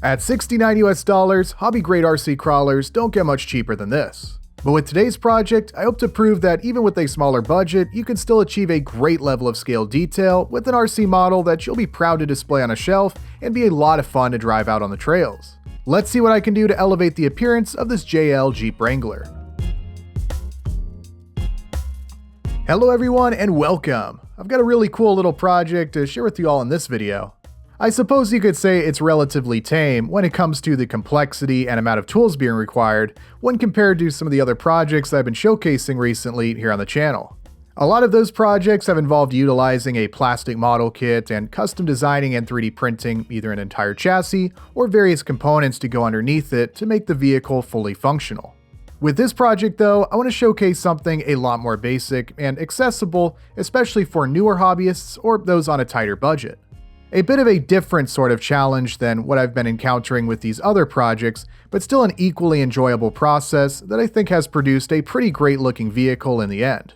At $69 US, hobby-grade RC crawlers don't get much cheaper than this. But with today's project, I hope to prove that even with a smaller budget, you can still achieve a great level of scale detail with an RC model that you'll be proud to display on a shelf and be a lot of fun to drive out on the trails. Let's see what I can do to elevate the appearance of this JL Jeep Wrangler. Hello everyone and welcome! I've got a really cool little project to share with you all in this video. I suppose you could say it's relatively tame when it comes to the complexity and amount of tools being required when compared to some of the other projects I've been showcasing recently here on the channel. A lot of those projects have involved utilizing a plastic model kit and custom designing and 3D printing either an entire chassis or various components to go underneath it to make the vehicle fully functional. With this project though, I want to showcase something a lot more basic and accessible, especially for newer hobbyists or those on a tighter budget. A bit of a different sort of challenge than what I've been encountering with these other projects, but still an equally enjoyable process that I think has produced a pretty great looking vehicle in the end.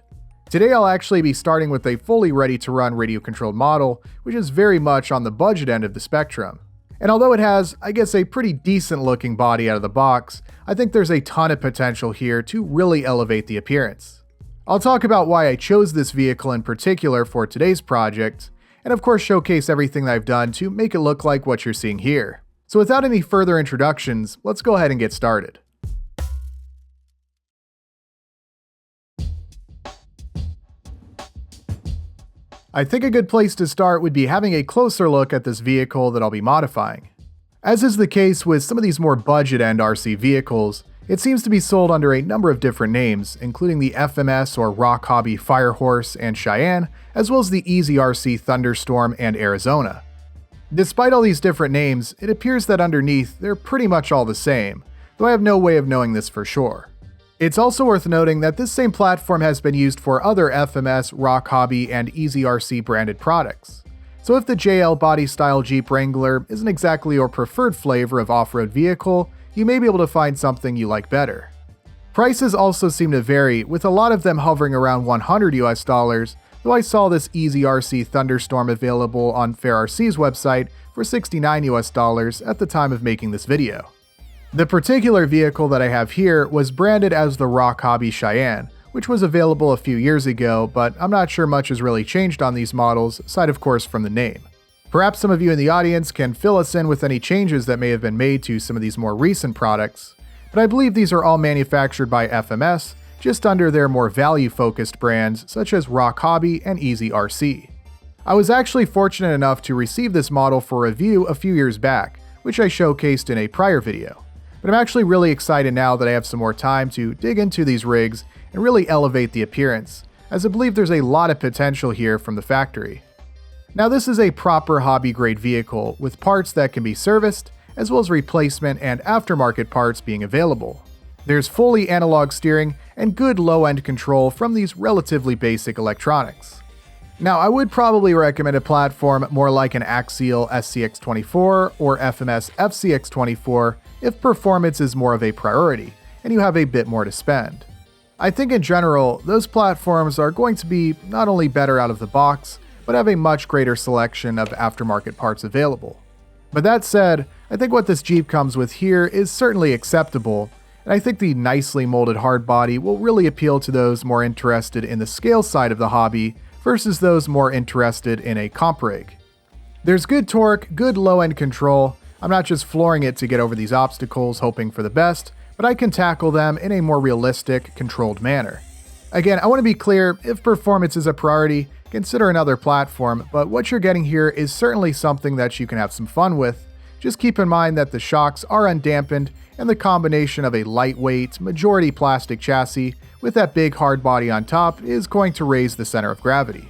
Today I'll actually be starting with a fully ready to run radio controlled model, which is very much on the budget end of the spectrum. And although it has, I guess, a pretty decent looking body out of the box, I think there's a ton of potential here to really elevate the appearance. I'll talk about why I chose this vehicle in particular for today's project, and of course showcase everything that I've done to make it look like what you're seeing here. So without any further introductions, let's go ahead and get started. I think a good place to start would be having a closer look at this vehicle that I'll be modifying. As is the case with some of these more budget-end RC vehicles, it seems to be sold under a number of different names, including the FMS or Rock Hobby Firehorse and Cheyenne, as well as the Easy RC Thunderstorm and Arizona. Despite all these different names, it appears that underneath they're pretty much all the same, though I have no way of knowing this for sure. It's also worth noting that this same platform has been used for other FMS, Rock Hobby, and Easy RC branded products. So if the JL body style Jeep Wrangler isn't exactly your preferred flavor of off-road vehicle, you may be able to find something you like better. Prices also seem to vary, with a lot of them hovering around $100 US, though I saw this Easy RC Thunderstorm available on FairRC's website for $69 US at the time of making this video. The particular vehicle that I have here was branded as the Rock Hobby Cheyenne, which was available a few years ago, but I'm not sure much has really changed on these models, aside of course from the name. Perhaps some of you in the audience can fill us in with any changes that may have been made to some of these more recent products, but I believe these are all manufactured by FMS, just under their more value-focused brands such as Rock Hobby and Easy RC. I was actually fortunate enough to receive this model for review a few years back, which I showcased in a prior video. But I'm actually really excited now that I have some more time to dig into these rigs and really elevate the appearance, as I believe there's a lot of potential here from the factory. Now this is a proper hobby-grade vehicle with parts that can be serviced, as well as replacement and aftermarket parts being available. There's fully analog steering and good low-end control from these relatively basic electronics. Now I would probably recommend a platform more like an Axial SCX24 or FMS FCX24 if performance is more of a priority and you have a bit more to spend. I think in general, those platforms are going to be not only better out of the box, but have a much greater selection of aftermarket parts available. But that said, I think what this Jeep comes with here is certainly acceptable, and I think the nicely molded hardbody will really appeal to those more interested in the scale side of the hobby versus those more interested in a comp rig. There's good torque, good low-end control. I'm not just flooring it to get over these obstacles hoping for the best, but I can tackle them in a more realistic, controlled manner. Again, I want to be clear, if performance is a priority, consider another platform, but what you're getting here is certainly something that you can have some fun with. Just keep in mind that the shocks are undampened, and the combination of a lightweight, majority plastic chassis with that big hard body on top is going to raise the center of gravity.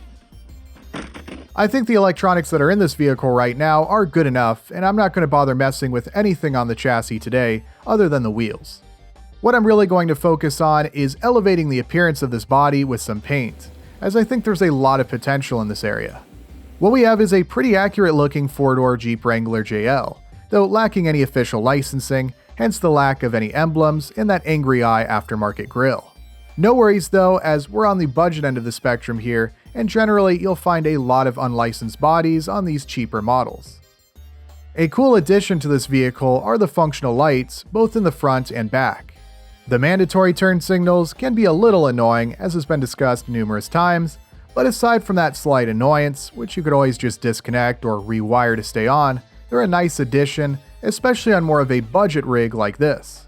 I think the electronics that are in this vehicle right now are good enough, and I'm not going to bother messing with anything on the chassis today other than the wheels. What I'm really going to focus on is elevating the appearance of this body with some paint, as I think there's a lot of potential in this area. What we have is a pretty accurate looking 4-door Jeep Wrangler JL, though lacking any official licensing, hence the lack of any emblems and that angry eye aftermarket grille. No worries though, as we're on the budget end of the spectrum here, and generally you'll find a lot of unlicensed bodies on these cheaper models. A cool addition to this vehicle are the functional lights, both in the front and back. The mandatory turn signals can be a little annoying, as has been discussed numerous times, but aside from that slight annoyance, which you could always just disconnect or rewire to stay on, they're a nice addition, especially on more of a budget rig like this.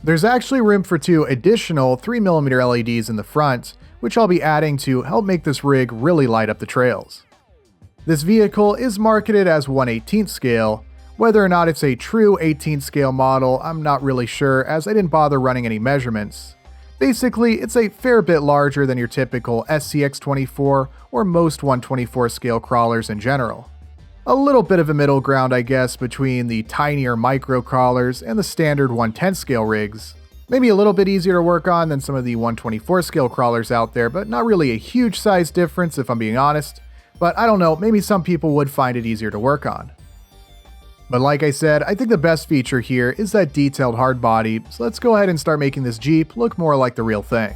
There's actually room for 2 additional 3mm LEDs in the front, which I'll be adding to help make this rig really light up the trails. This vehicle is marketed as 1/18 scale. Whether or not it's a true 18 scale model, I'm not really sure, as I didn't bother running any measurements. Basically, it's a fair bit larger than your typical SCX-24 or most 1/24 scale crawlers in general. A little bit of a middle ground, I guess, between the tinier micro crawlers and the standard 1/10 scale rigs. Maybe a little bit easier to work on than some of the 1/24 scale crawlers out there, but not really a huge size difference if I'm being honest. But I don't know, maybe some people would find it easier to work on. But like I said, I think the best feature here is that detailed hard body, so let's go ahead and start making this Jeep look more like the real thing.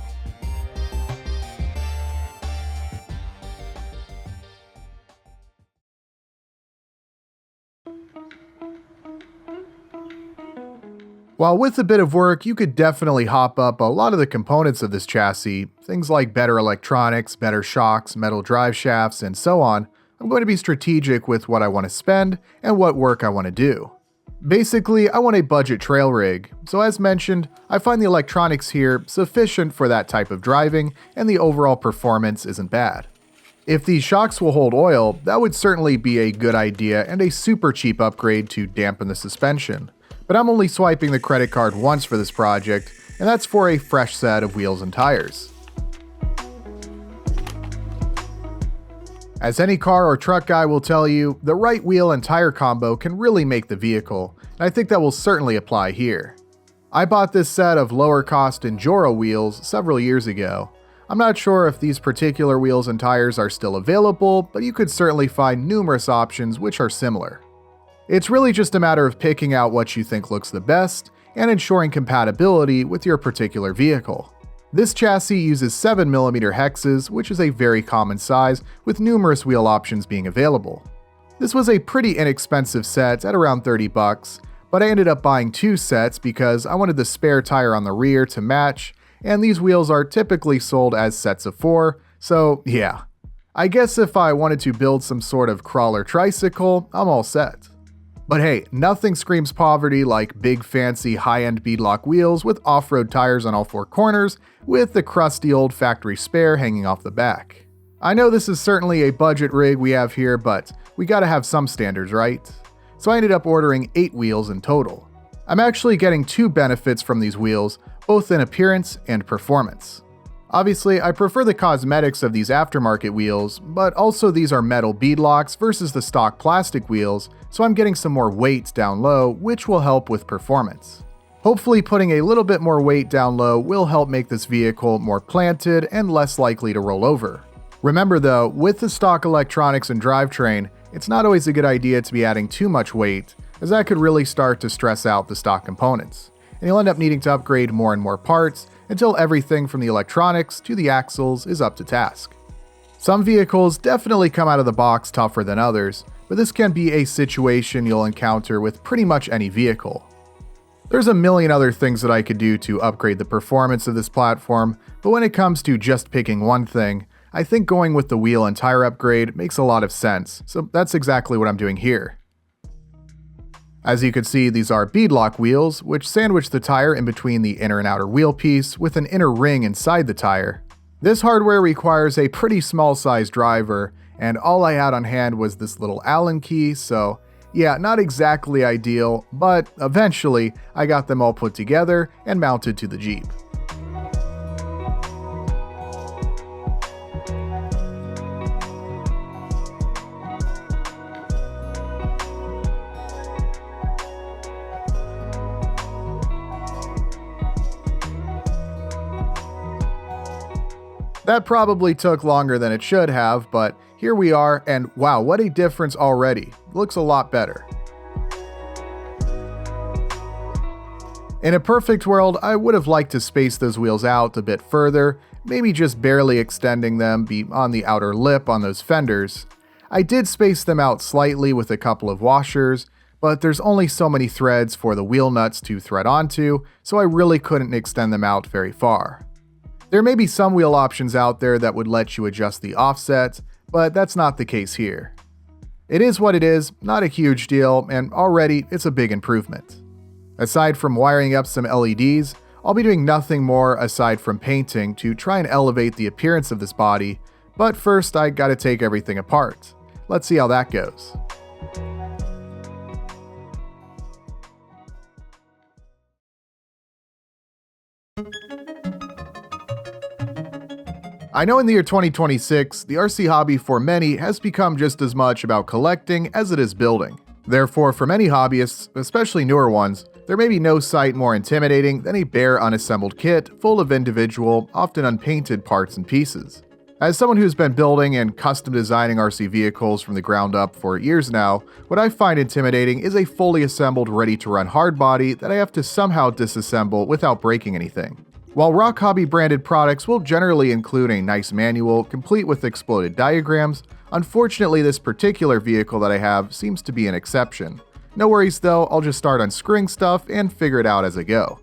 While with a bit of work, you could definitely hop up a lot of the components of this chassis, things like better electronics, better shocks, metal drive shafts, and so on. I'm going to be strategic with what I want to spend and what work I want to do. Basically, I want a budget trail rig, so as mentioned, I find the electronics here sufficient for that type of driving, and the overall performance isn't bad. If these shocks will hold oil, that would certainly be a good idea and a super cheap upgrade to dampen the suspension. But I'm only swiping the credit card once for this project, and that's for a fresh set of wheels and tires. As any car or truck guy will tell you, the right wheel and tire combo can really make the vehicle, and I think that will certainly apply here. I bought this set of lower cost Enduro wheels several years ago. I'm not sure if these particular wheels and tires are still available, but you could certainly find numerous options which are similar. It's really just a matter of picking out what you think looks the best and ensuring compatibility with your particular vehicle. This chassis uses 7mm hexes, which is a very common size, with numerous wheel options being available. This was a pretty inexpensive set at around $30, but I ended up buying 2 sets because I wanted the spare tire on the rear to match, and these wheels are typically sold as sets of 4, so yeah. I guess if I wanted to build some sort of crawler tricycle, I'm all set. But hey, nothing screams poverty like big fancy high-end beadlock wheels with off-road tires on all 4 corners, with the crusty old factory spare hanging off the back. I know this is certainly a budget rig we have here, but we gotta have some standards, right? So I ended up ordering 8 wheels in total. I'm actually getting 2 benefits from these wheels, both in appearance and performance. Obviously, I prefer the cosmetics of these aftermarket wheels, but also these are metal beadlocks versus the stock plastic wheels, so I'm getting some more weight down low, which will help with performance. Hopefully putting a little bit more weight down low will help make this vehicle more planted and less likely to roll over. Remember though, with the stock electronics and drivetrain, it's not always a good idea to be adding too much weight, as that could really start to stress out the stock components, and you'll end up needing to upgrade more and more parts until everything from the electronics to the axles is up to task. Some vehicles definitely come out of the box tougher than others, but this can be a situation you'll encounter with pretty much any vehicle. There's a million other things that I could do to upgrade the performance of this platform, but when it comes to just picking one thing, I think going with the wheel and tire upgrade makes a lot of sense, so that's exactly what I'm doing here. As you can see, these are beadlock wheels, which sandwich the tire in between the inner and outer wheel piece with an inner ring inside the tire. This hardware requires a pretty small size driver, and all I had on hand was this little Allen key, so yeah, not exactly ideal, but eventually I got them all put together and mounted to the Jeep. That probably took longer than it should have, but here we are, and wow, what a difference already. Looks a lot better. In a perfect world, I would have liked to space those wheels out a bit further, maybe just barely extending them on the outer lip on those fenders. I did space them out slightly with a couple of washers, but there's only so many threads for the wheel nuts to thread onto, so I really couldn't extend them out very far. There may be some wheel options out there that would let you adjust the offset, but that's not the case here. It is what it is, not a huge deal, and already it's a big improvement. Aside from wiring up some LEDs, I'll be doing nothing more aside from painting to try and elevate the appearance of this body, but first I gotta take everything apart. Let's see how that goes. I know in the year 2026, the RC hobby for many has become just as much about collecting as it is building. Therefore, for many hobbyists, especially newer ones, there may be no sight more intimidating than a bare unassembled kit full of individual, often unpainted parts and pieces. As someone who's been building and custom designing RC vehicles from the ground up for years now, what I find intimidating is a fully assembled, ready-to-run hardbody that I have to somehow disassemble without breaking anything. While Rock Hobby branded products will generally include a nice manual complete with exploded diagrams, unfortunately this particular vehicle that I have seems to be an exception. No worries though, I'll just start unscrewing stuff and figure it out as I go.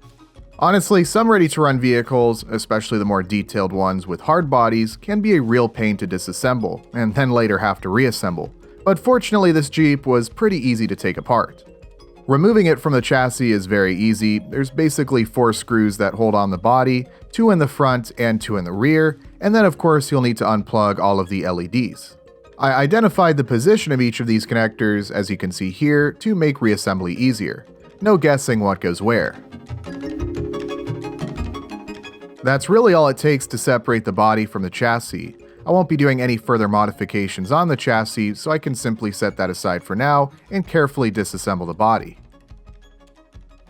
Honestly, some ready-to-run vehicles, especially the more detailed ones with hard bodies, can be a real pain to disassemble, and then later have to reassemble. But fortunately this Jeep was pretty easy to take apart. Removing it from the chassis is very easy. There's basically 4 screws that hold on the body, 2 in the front and 2 in the rear, and then of course you'll need to unplug all of the LEDs. I identified the position of each of these connectors, as you can see here, to make reassembly easier. No guessing what goes where. That's really all it takes to separate the body from the chassis. I won't be doing any further modifications on the chassis, so I can simply set that aside for now and carefully disassemble the body.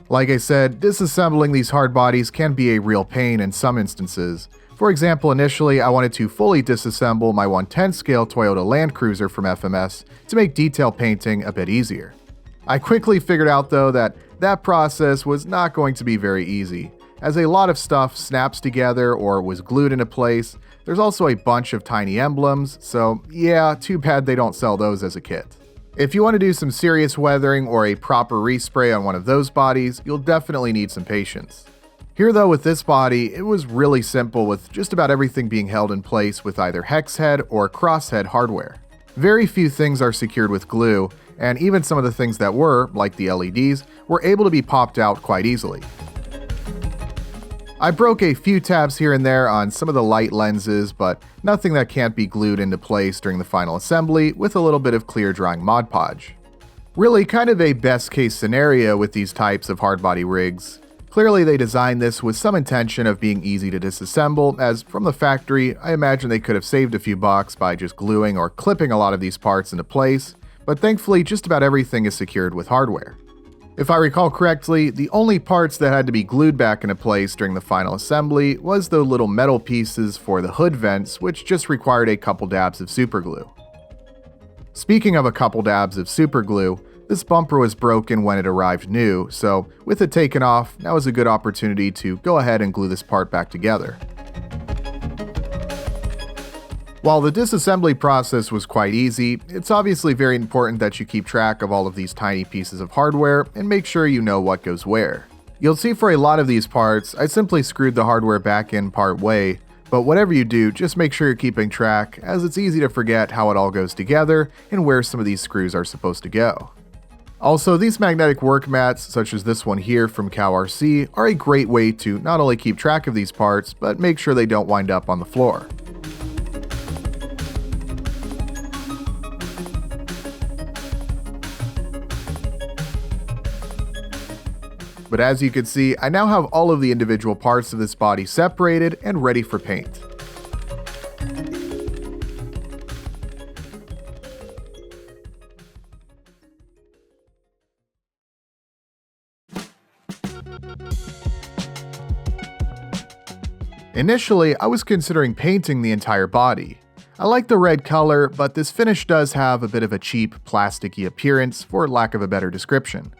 Like I said, disassembling these hard bodies can be a real pain in some instances. For example, initially I wanted to fully disassemble my 1/10 scale Toyota Land Cruiser from FMS to make detail painting a bit easier. I quickly figured out though that that process was not going to be very easy, as a lot of stuff snaps together or was glued into place. There's also a bunch of tiny emblems, so yeah, too bad they don't sell those as a kit. If you want to do some serious weathering or a proper respray on one of those bodies, you'll definitely need some patience. Here though, with this body, it was really simple, with just about everything being held in place with either hex head or crosshead hardware. Very few things are secured with glue, and even some of the things that were, like the LEDs, were able to be popped out quite easily. I broke a few tabs here and there on some of the light lenses, but nothing that can't be glued into place during the final assembly with a little bit of clear drying Mod Podge. Really kind of a best case scenario with these types of hardbody rigs. Clearly they designed this with some intention of being easy to disassemble, as from the factory I imagine they could have saved a few bucks by just gluing or clipping a lot of these parts into place, but thankfully just about everything is secured with hardware. If I recall correctly, the only parts that had to be glued back into place during the final assembly was the little metal pieces for the hood vents, which just required a couple dabs of superglue. Speaking of a couple dabs of superglue, this bumper was broken when it arrived new, so with it taken off, now is a good opportunity to go ahead and glue this part back together. While the disassembly process was quite easy, it's obviously very important that you keep track of all of these tiny pieces of hardware and make sure you know what goes where. You'll see for a lot of these parts, I simply screwed the hardware back in part way, but whatever you do, just make sure you're keeping track, as it's easy to forget how it all goes together and where some of these screws are supposed to go. Also, these magnetic work mats, such as this one here from Cow RC, are a great way to not only keep track of these parts, but make sure they don't wind up on the floor. But as you can see, I now have all of the individual parts of this body separated and ready for paint. Initially, I was considering painting the entire body. I like the red color, but this finish does have a bit of a cheap, plasticky appearance, for lack of a better description.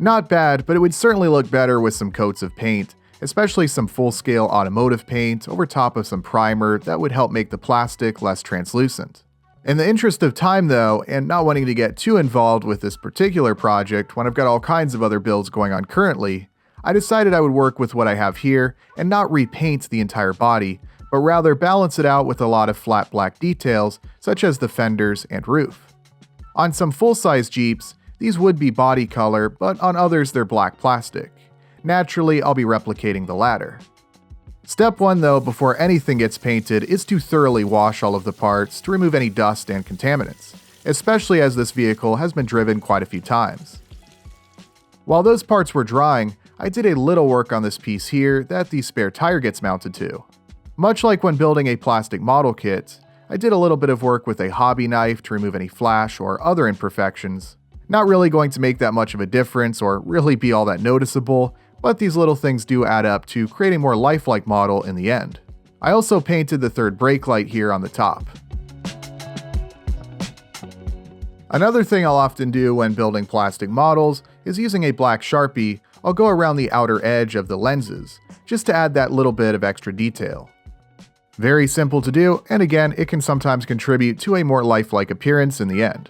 Not bad, but it would certainly look better with some coats of paint, especially some full-scale automotive paint over top of some primer that would help make the plastic less translucent. In the interest of time though, and not wanting to get too involved with this particular project when I've got all kinds of other builds going on currently, I decided I would work with what I have here and not repaint the entire body, but rather balance it out with a lot of flat black details such as the fenders and roof. On some full-size Jeeps, these would be body color, but on others they're black plastic. Naturally, I'll be replicating the latter. Step 1 though, before anything gets painted, is to thoroughly wash all of the parts to remove any dust and contaminants, especially as this vehicle has been driven quite a few times. While those parts were drying, I did a little work on this piece here that the spare tire gets mounted to. Much like when building a plastic model kit, I did a little bit of work with a hobby knife to remove any flash or other imperfections. Not really going to make that much of a difference or really be all that noticeable, but these little things do add up to create a more lifelike model in the end. I also painted the third brake light here on the top. Another thing I'll often do when building plastic models is using a black Sharpie. I'll go around the outer edge of the lenses, just to add that little bit of extra detail. Very simple to do, and again, it can sometimes contribute to a more lifelike appearance in the end.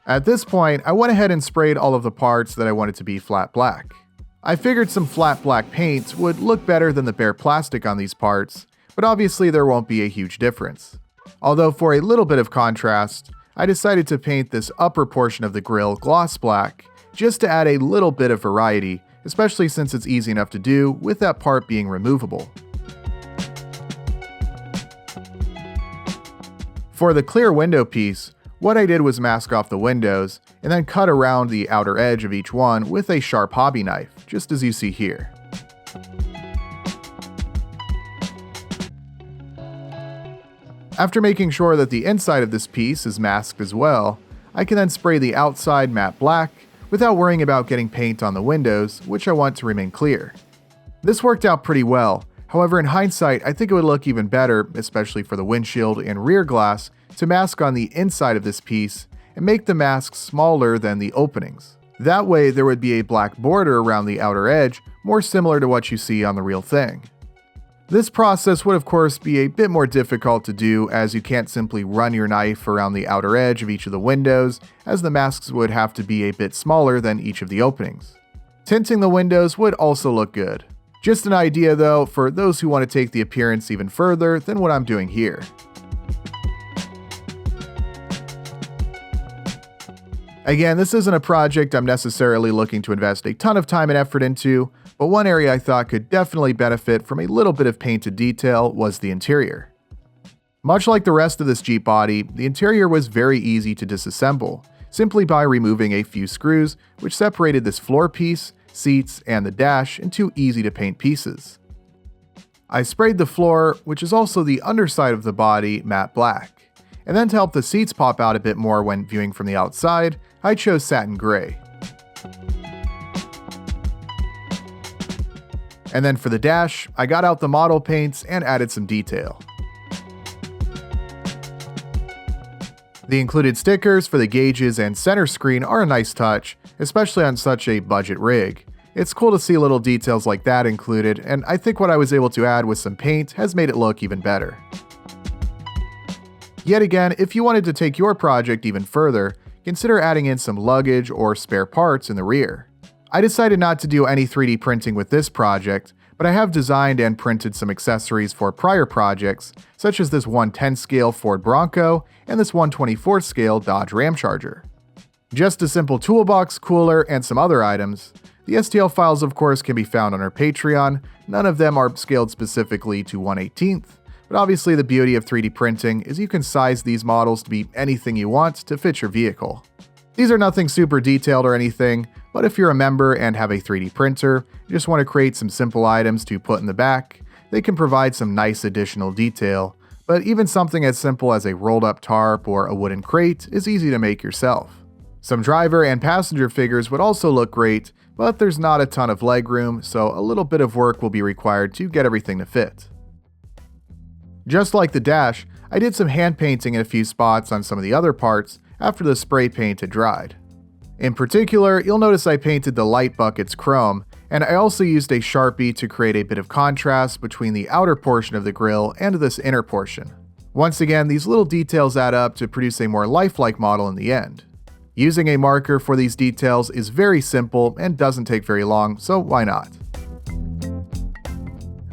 At this point, I went ahead and sprayed all of the parts that I wanted to be flat black. I figured some flat black paint would look better than the bare plastic on these parts, but obviously there won't be a huge difference. Although for a little bit of contrast, I decided to paint this upper portion of the grille gloss black, just to add a little bit of variety, especially since it's easy enough to do with that part being removable. For the clear window piece, what I did was mask off the windows, and then cut around the outer edge of each one with a sharp hobby knife, just as you see here. After making sure that the inside of this piece is masked as well, I can then spray the outside matte black without worrying about getting paint on the windows, which I want to remain clear. This worked out pretty well. However, in hindsight, I think it would look even better, especially for the windshield and rear glass, to mask on the inside of this piece and make the mask smaller than the openings. That way there would be a black border around the outer edge, more similar to what you see on the real thing. This process would of course be a bit more difficult to do, as you can't simply run your knife around the outer edge of each of the windows, as the masks would have to be a bit smaller than each of the openings. Tinting the windows would also look good. Just an idea though, for those who want to take the appearance even further than what I'm doing here. Again, this isn't a project I'm necessarily looking to invest a ton of time and effort into, but one area I thought could definitely benefit from a little bit of painted detail was the interior. Much like the rest of this Jeep body, the interior was very easy to disassemble, simply by removing a few screws, which separated this floor piece, seats, and the dash into easy to paint pieces. I sprayed the floor, which is also the underside of the body, matte black. And then to help the seats pop out a bit more when viewing from the outside, I chose satin gray. And then for the dash, I got out the model paints and added some detail. The included stickers for the gauges and center screen are a nice touch, especially on such a budget rig. It's cool to see little details like that included, and I think what I was able to add with some paint has made it look even better. Yet again, if you wanted to take your project even further, consider adding in some luggage or spare parts in the rear. I decided not to do any 3D printing with this project, but I have designed and printed some accessories for prior projects, such as this 1/10 scale Ford Bronco and this 1/24 scale Dodge Ram Charger. Just a simple toolbox, cooler, and some other items. The STL files of course can be found on our Patreon. None of them are scaled specifically to 1/18th. But obviously the beauty of 3D printing is you can size these models to be anything you want to fit your vehicle. These are nothing super detailed or anything, but if you're a member and have a 3D printer, you just want to create some simple items to put in the back, they can provide some nice additional detail. But even something as simple as a rolled up tarp or a wooden crate is easy to make yourself. Some driver and passenger figures would also look great, but there's not a ton of legroom, so a little bit of work will be required to get everything to fit. Just like the dash, I did some hand painting in a few spots on some of the other parts after the spray paint had dried. In particular, you'll notice I painted the light buckets chrome, and I also used a Sharpie to create a bit of contrast between the outer portion of the grille and this inner portion. Once again, these little details add up to produce a more lifelike model in the end. Using a marker for these details is very simple and doesn't take very long, so why not?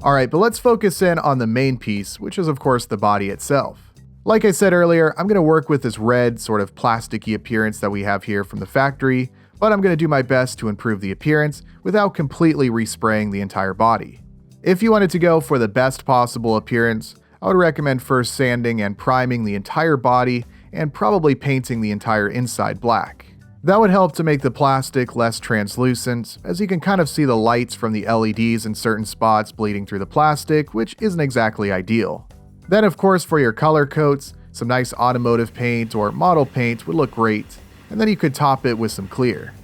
Alright, but let's focus in on the main piece, which is of course the body itself. Like I said earlier, I'm going to work with this red, sort of plasticky appearance that we have here from the factory, but I'm going to do my best to improve the appearance without completely respraying the entire body. If you wanted to go for the best possible appearance, I would recommend first sanding and priming the entire body and probably painting the entire inside black. That would help to make the plastic less translucent, as you can kind of see the lights from the LEDs in certain spots bleeding through the plastic, which isn't exactly ideal. Then of course for your color coats, some nice automotive paint or model paint would look great, and then you could top it with some clear.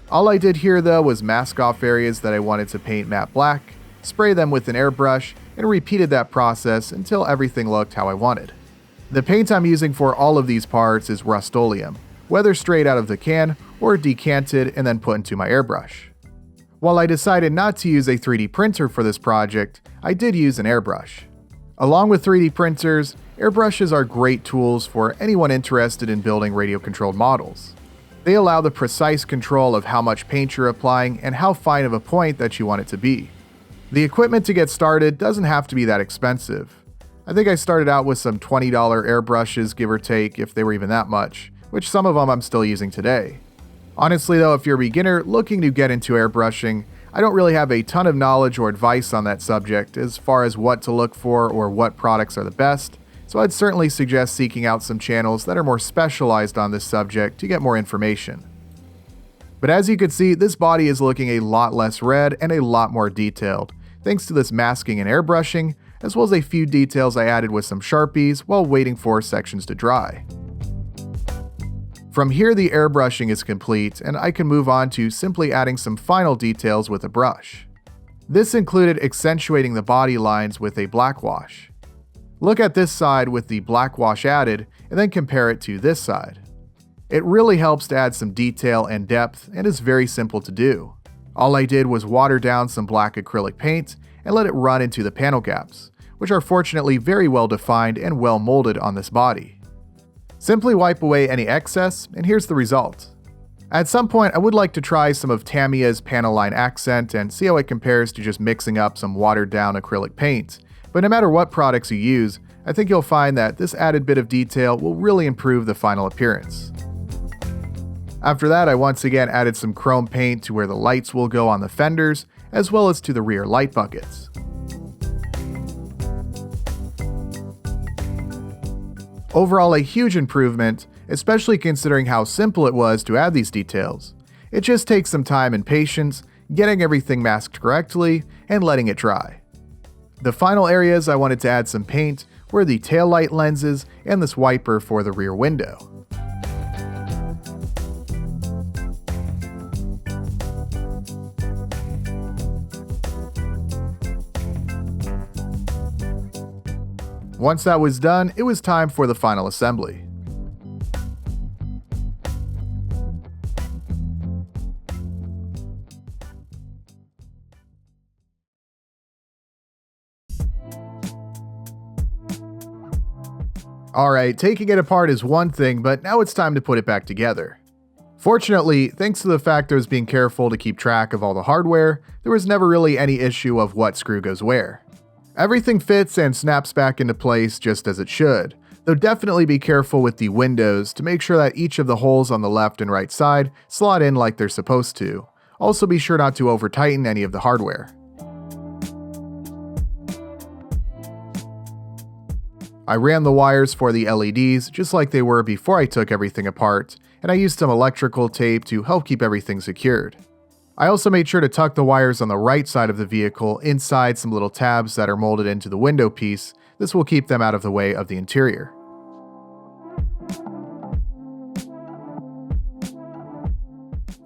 All I did here though was mask off areas that I wanted to paint matte black, spray them with an airbrush, and repeated that process until everything looked how I wanted. The paint I'm using for all of these parts is Rust-Oleum, whether straight out of the can or decanted and then put into my airbrush. While I decided not to use a 3D printer for this project, I did use an airbrush. Along with 3D printers, airbrushes are great tools for anyone interested in building radio-controlled models. They allow the precise control of how much paint you're applying and how fine of a point that you want it to be. The equipment to get started doesn't have to be that expensive. I think I started out with some $20 airbrushes, give or take, if they were even that much, which some of them I'm still using today. Honestly though, if you're a beginner looking to get into airbrushing, I don't really have a ton of knowledge or advice on that subject as far as what to look for or what products are the best, so I'd certainly suggest seeking out some channels that are more specialized on this subject to get more information. But as you can see, this body is looking a lot less red and a lot more detailed, thanks to this masking and airbrushing, as well as a few details I added with some Sharpies while waiting for sections to dry. From here the airbrushing is complete and I can move on to simply adding some final details with a brush. This included accentuating the body lines with a black wash. Look at this side with the black wash added and then compare it to this side. It really helps to add some detail and depth and is very simple to do. All I did was water down some black acrylic paint and let it run into the panel gaps, which are fortunately very well defined and well molded on this body. Simply wipe away any excess, and here's the result. At some point, I would like to try some of Tamiya's panel line accent and see how it compares to just mixing up some watered down acrylic paint, but no matter what products you use, I think you'll find that this added bit of detail will really improve the final appearance. After that, I once again added some chrome paint to where the lights will go on the fenders, as well as to the rear light buckets. Overall, a huge improvement, especially considering how simple it was to add these details. It just takes some time and patience, getting everything masked correctly, and letting it dry. The final areas I wanted to add some paint were the taillight lenses and this wiper for the rear window. Once that was done, it was time for the final assembly. Alright, taking it apart is one thing, but now it's time to put it back together. Fortunately, thanks to the fact I was being careful to keep track of all the hardware, there was never really any issue of what screw goes where. Everything fits and snaps back into place just as it should, though definitely be careful with the windows to make sure that each of the holes on the left and right side slot in like they're supposed to. Also be sure not to over tighten any of the hardware. I ran the wires for the LEDs just like they were before I took everything apart, and I used some electrical tape to help keep everything secured. I also made sure to tuck the wires on the right side of the vehicle inside some little tabs that are molded into the window piece. This will keep them out of the way of the interior.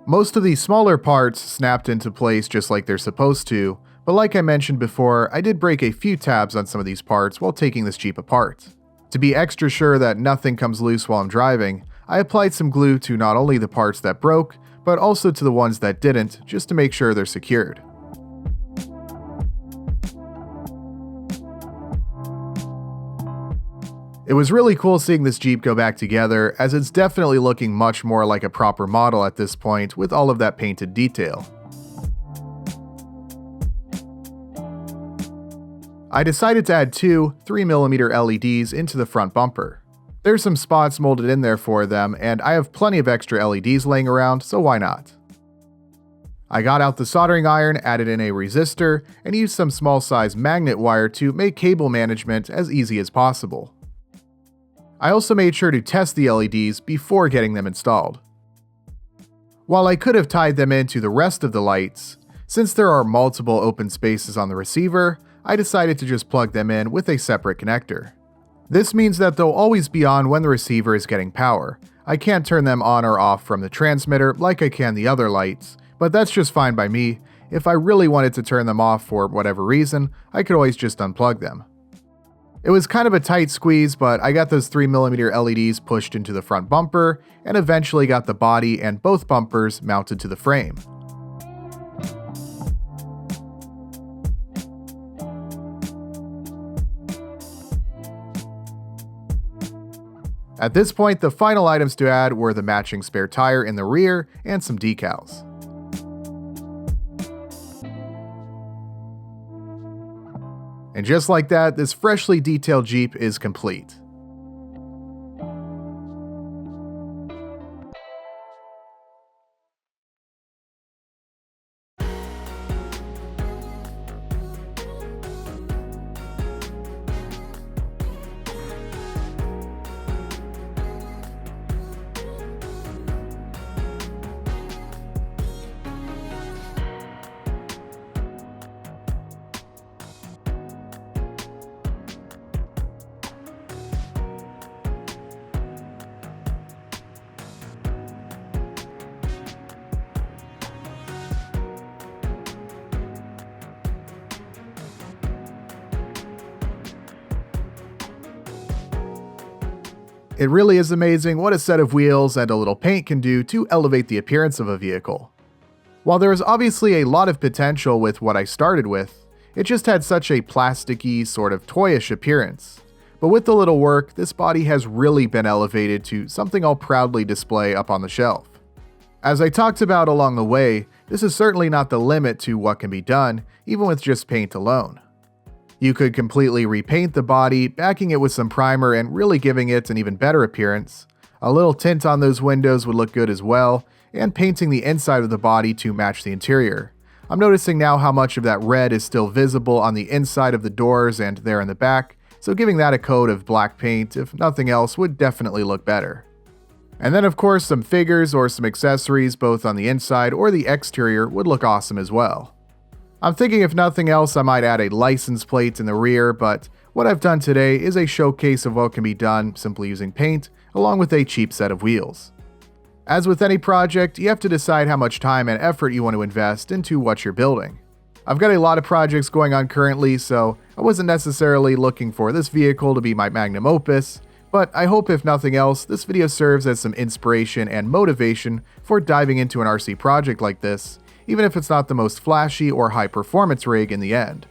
Most of the smaller parts snapped into place just like they're supposed to, but like I mentioned before, I did break a few tabs on some of these parts while taking this Jeep apart. To be extra sure that nothing comes loose while I'm driving, I applied some glue to not only the parts that broke, but also to the ones that didn't, just to make sure they're secured. It was really cool seeing this Jeep go back together, as it's definitely looking much more like a proper model at this point with all of that painted detail. I decided to add two 3mm LEDs into the front bumper. There's some spots molded in there for them, and I have plenty of extra LEDs laying around, so why not? I got out the soldering iron, added in a resistor, and used some small size magnet wire to make cable management as easy as possible. I also made sure to test the LEDs before getting them installed. While I could have tied them into the rest of the lights, since there are multiple open spaces on the receiver, I decided to just plug them in with a separate connector. This means that they'll always be on when the receiver is getting power. I can't turn them on or off from the transmitter like I can the other lights, but that's just fine by me. If I really wanted to turn them off for whatever reason, I could always just unplug them. It was kind of a tight squeeze, but I got those 3mm LEDs pushed into the front bumper and eventually got the body and both bumpers mounted to the frame. At this point, the final items to add were the matching spare tire in the rear and some decals. And just like that, this freshly detailed Jeep is complete. It really is amazing what a set of wheels and a little paint can do to elevate the appearance of a vehicle. While there is obviously a lot of potential with what I started with, it just had such a plasticky, sort of toyish appearance. But with a little work, this body has really been elevated to something I'll proudly display up on the shelf. As I talked about along the way, this is certainly not the limit to what can be done, even with just paint alone. You could completely repaint the body, backing it with some primer and really giving it an even better appearance. A little tint on those windows would look good as well, and painting the inside of the body to match the interior. I'm noticing now how much of that red is still visible on the inside of the doors and there in the back, so giving that a coat of black paint, if nothing else, would definitely look better. And then of course some figures or some accessories both on the inside or the exterior would look awesome as well. I'm thinking if nothing else I might add a license plate in the rear, but what I've done today is a showcase of what can be done simply using paint, along with a cheap set of wheels. As with any project, you have to decide how much time and effort you want to invest into what you're building. I've got a lot of projects going on currently, so I wasn't necessarily looking for this vehicle to be my magnum opus, but I hope if nothing else, this video serves as some inspiration and motivation for diving into an RC project like this, even if it's not the most flashy or high-performance rig in the end.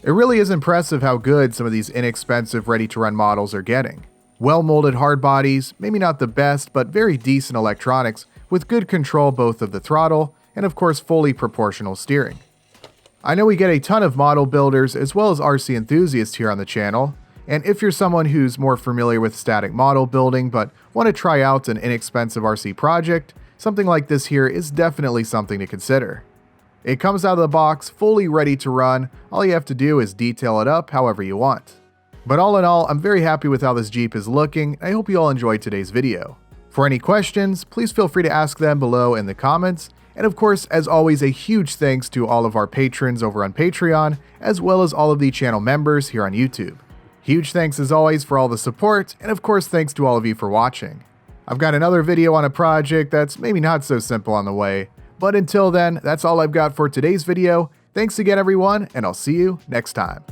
It really is impressive how good some of these inexpensive ready-to-run models are getting. Well-molded hard bodies, maybe not the best, but very decent electronics, with good control both of the throttle and of course fully proportional steering. I know we get a ton of model builders as well as RC enthusiasts here on the channel, and if you're someone who's more familiar with static model building but want to try out an inexpensive RC project, something like this here is definitely something to consider. It comes out of the box fully ready to run, all you have to do is detail it up however you want. But all in all, I'm very happy with how this Jeep is looking, I hope you all enjoyed today's video. For any questions, please feel free to ask them below in the comments, and of course, as always, a huge thanks to all of our patrons over on Patreon, as well as all of the channel members here on YouTube. Huge thanks as always for all the support, and of course thanks to all of you for watching. I've got another video on a project that's maybe not so simple on the way, but until then, that's all I've got for today's video. Thanks again everyone, and I'll see you next time.